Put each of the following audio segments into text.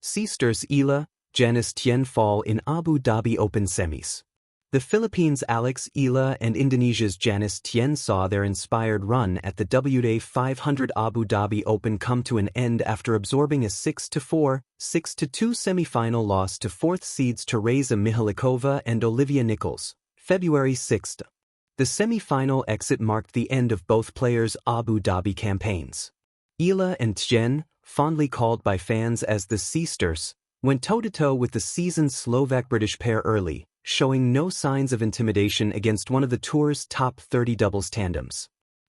SEAsters Eala Janice Tjen fall in Abu Dhabi Open semis. The Philippines' Eala and Indonesia's Janice Tjen saw their inspired run at the WTA 500 Abu Dhabi Open come to an end after absorbing a 6-4, 6-2 semifinal loss to fourth seeds Teresa Mihalikova and Olivia Nichols, February 6. The semifinal exit marked the end of both players' Abu Dhabi campaigns. Eala and Tjen, fondly called by fans as the SEAsters, went toe-to-toe with the season's Slovak-British pair early, showing no signs of intimidation against one of the tour's top 30 doubles tandems.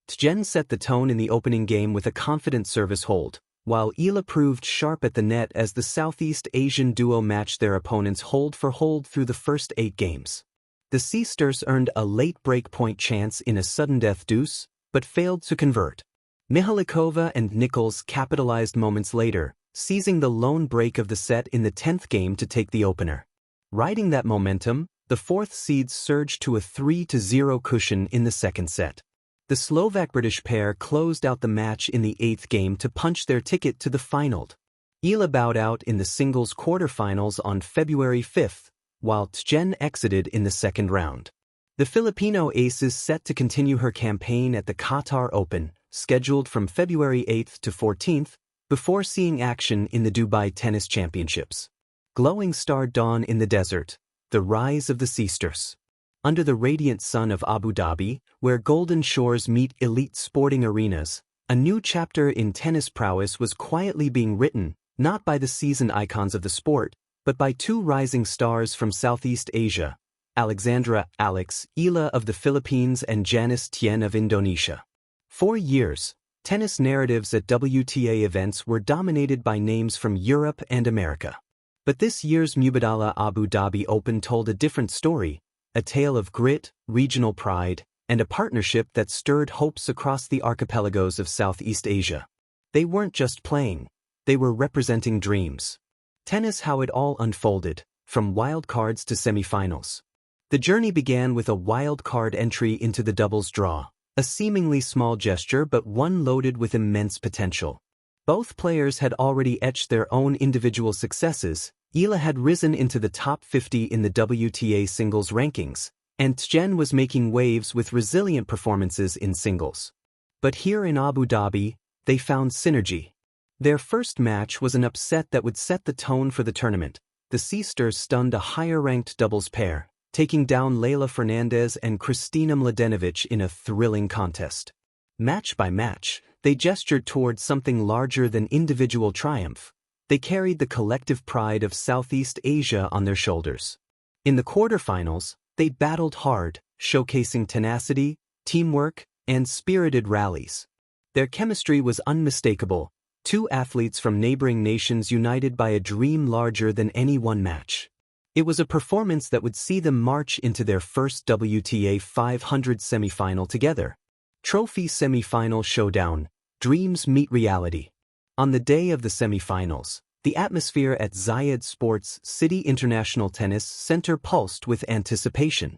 Tjen set the tone in the opening game with a confident service hold, while Eala proved sharp at the net as the Southeast Asian duo matched their opponents hold for hold through the first 8 games. The SEAsters earned a late break point chance in a sudden-death deuce, but failed to convert. Mihalikova and Nichols capitalized moments later, seizing the lone break of the set in the 10th game to take the opener. Riding that momentum, the fourth seeds surged to a 3-0 cushion in the second set. The Slovak-British pair closed out the match in the 8th game to punch their ticket to the final. Eala bowed out in the singles quarterfinals on February 5, while Tjen exited in the second round. The Filipino ace is set to continue her campaign at the Qatar Open, scheduled from February 8 to 14, before seeing action in the Dubai Tennis Championships. Glowing star dawn in the desert, the rise of the SEAsters. Under the radiant sun of Abu Dhabi, where golden shores meet elite sporting arenas, a new chapter in tennis prowess was quietly being written, not by the seasoned icons of the sport, but by 2 rising stars from Southeast Asia, Alexandra Eala of the Philippines and Janice Tjen of Indonesia. For years, tennis narratives at WTA events were dominated by names from Europe and America. But this year's Mubadala Abu Dhabi Open told a different story, a tale of grit, regional pride, and a partnership that stirred hopes across the archipelagos of Southeast Asia. They weren't just playing, they were representing dreams. Tennis how it all unfolded, from wild cards to semifinals. The journey began with a wild card entry into the doubles draw, a seemingly small gesture but one loaded with immense potential. Both players had already etched their own individual successes. Eala had risen into the top 50 in the WTA singles rankings, and Tjen was making waves with resilient performances in singles. But here in Abu Dhabi, they found synergy. Their first match was an upset that would set the tone for the tournament. The SEAsters stunned a higher-ranked doubles pair, taking down Leylah Fernandez and Kristina Mladenovic in a thrilling contest. Match by match, they gestured towards something larger than individual triumph. They carried the collective pride of Southeast Asia on their shoulders. In the quarterfinals, they battled hard, showcasing tenacity, teamwork, and spirited rallies. Their chemistry was unmistakable, 2 athletes from neighboring nations united by a dream larger than any one match. It was a performance that would see them march into their first WTA 500 semifinal together. Trophy semifinal showdown, dreams meet reality. On the day of the semifinals, the atmosphere at Zayed Sports City International Tennis Center pulsed with anticipation.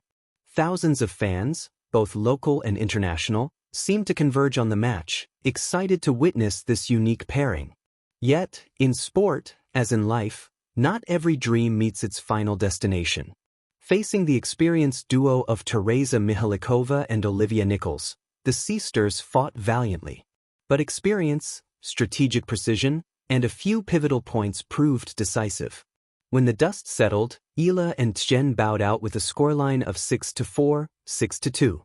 Thousands of fans, both local and international, seemed to converge on the match, excited to witness this unique pairing. Yet, in sport, as in life, not every dream meets its final destination. Facing the experienced duo of Teresa Mihalikova and Olivia Nichols, the SEAsters fought valiantly. But experience, strategic precision, and a few pivotal points proved decisive. When the dust settled, Eala and Tjen bowed out with a scoreline of 6-4, 6-2.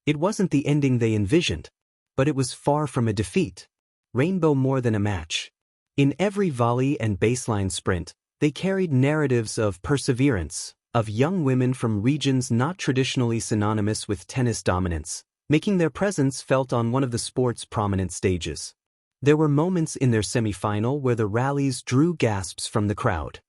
It wasn't the ending they envisioned, but it was far from a defeat. Rainbow more than a match. In every volley and baseline sprint, they carried narratives of perseverance, of young women from regions not traditionally synonymous with tennis dominance, making their presence felt on one of the sport's prominent stages. There were moments in their semifinal where the rallies drew gasps from the crowd.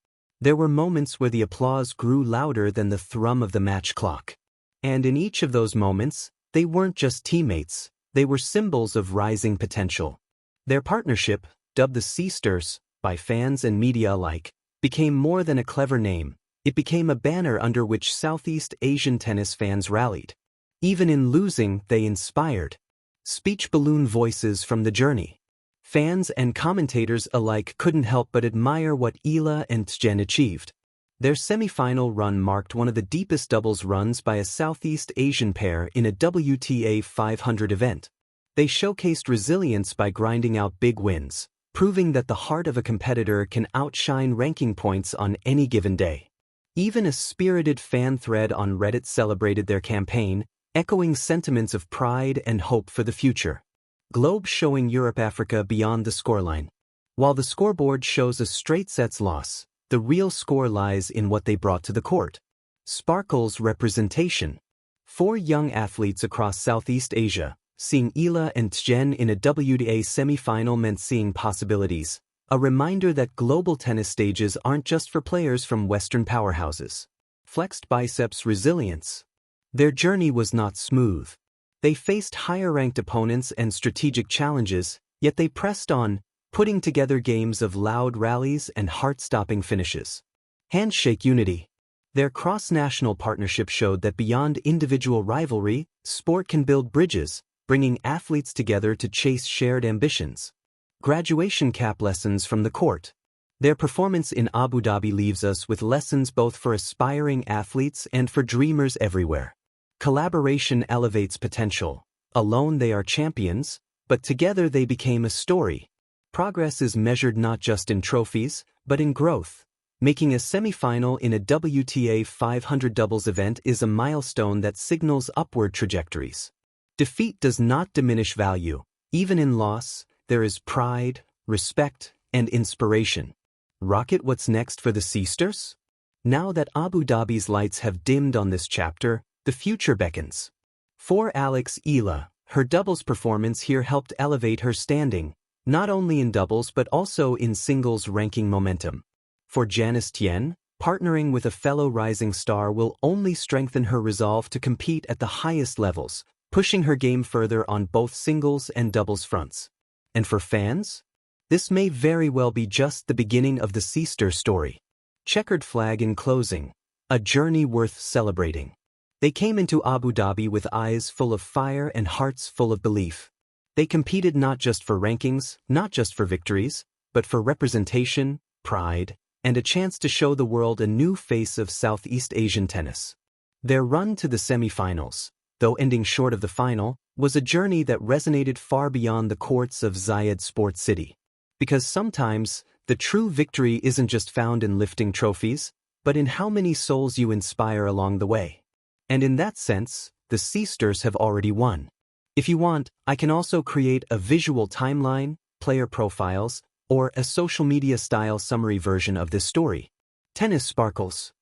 There were moments where the applause grew louder than the thrum of the match clock. And in each of those moments, they weren't just teammates, they were symbols of rising potential. Their partnership, dubbed the SEAsters by fans and media alike, became more than a clever name. It became a banner under which Southeast Asian tennis fans rallied. Even in losing, they inspired. Speech balloon voices from the journey. Fans and commentators alike couldn't help but admire what Eala and Tjen achieved. Their semi-final run marked one of the deepest doubles runs by a Southeast Asian pair in a WTA 500 event. They showcased resilience by grinding out big wins, proving that the heart of a competitor can outshine ranking points on any given day. Even a spirited fan thread on Reddit celebrated their campaign, echoing sentiments of pride and hope for the future. Globe showing Europe-Africa beyond the scoreline. While the scoreboard shows a straight sets loss, the real score lies in what they brought to the court. Sparkles representation. 4 young athletes across Southeast Asia, seeing Eala and Tjen in a WTA semi-final meant seeing possibilities, a reminder that global tennis stages aren't just for players from Western powerhouses. Flexed biceps resilience. Their journey was not smooth. They faced higher-ranked opponents and strategic challenges, yet they pressed on, putting together games of loud rallies and heart-stopping finishes. Handshake unity. Their cross-national partnership showed that beyond individual rivalry, sport can build bridges, bringing athletes together to chase shared ambitions. Graduation cap lessons from the court. Their performance in Abu Dhabi leaves us with lessons both for aspiring athletes and for dreamers everywhere. Collaboration elevates potential. Alone they are champions, but together they became a story. Progress is measured not just in trophies, but in growth. Making a semi-final in a WTA 500 doubles event is a milestone that signals upward trajectories. Defeat does not diminish value. Even in loss, there is pride, respect, and inspiration. Rocket what's next for the SEAsters? Now that Abu Dhabi's lights have dimmed on this chapter, the future beckons. For Eala, her doubles performance here helped elevate her standing, not only in doubles but also in singles ranking momentum. For Janice Tjen, partnering with a fellow rising star will only strengthen her resolve to compete at the highest levels, pushing her game further on both singles and doubles fronts. And for fans? This may very well be just the beginning of the SEAsters story. Checkered flag in closing. A journey worth celebrating. They came into Abu Dhabi with eyes full of fire and hearts full of belief. They competed not just for rankings, not just for victories, but for representation, pride, and a chance to show the world a new face of Southeast Asian tennis. Their run to the semi-finals, though ending short of the final, was a journey that resonated far beyond the courts of Zayed Sports City. Because sometimes, the true victory isn't just found in lifting trophies, but in how many souls you inspire along the way. And in that sense, the SEAsters have already won. If you want, I can also create a visual timeline, player profiles, or a social media style summary version of this story. Tennis sparkles.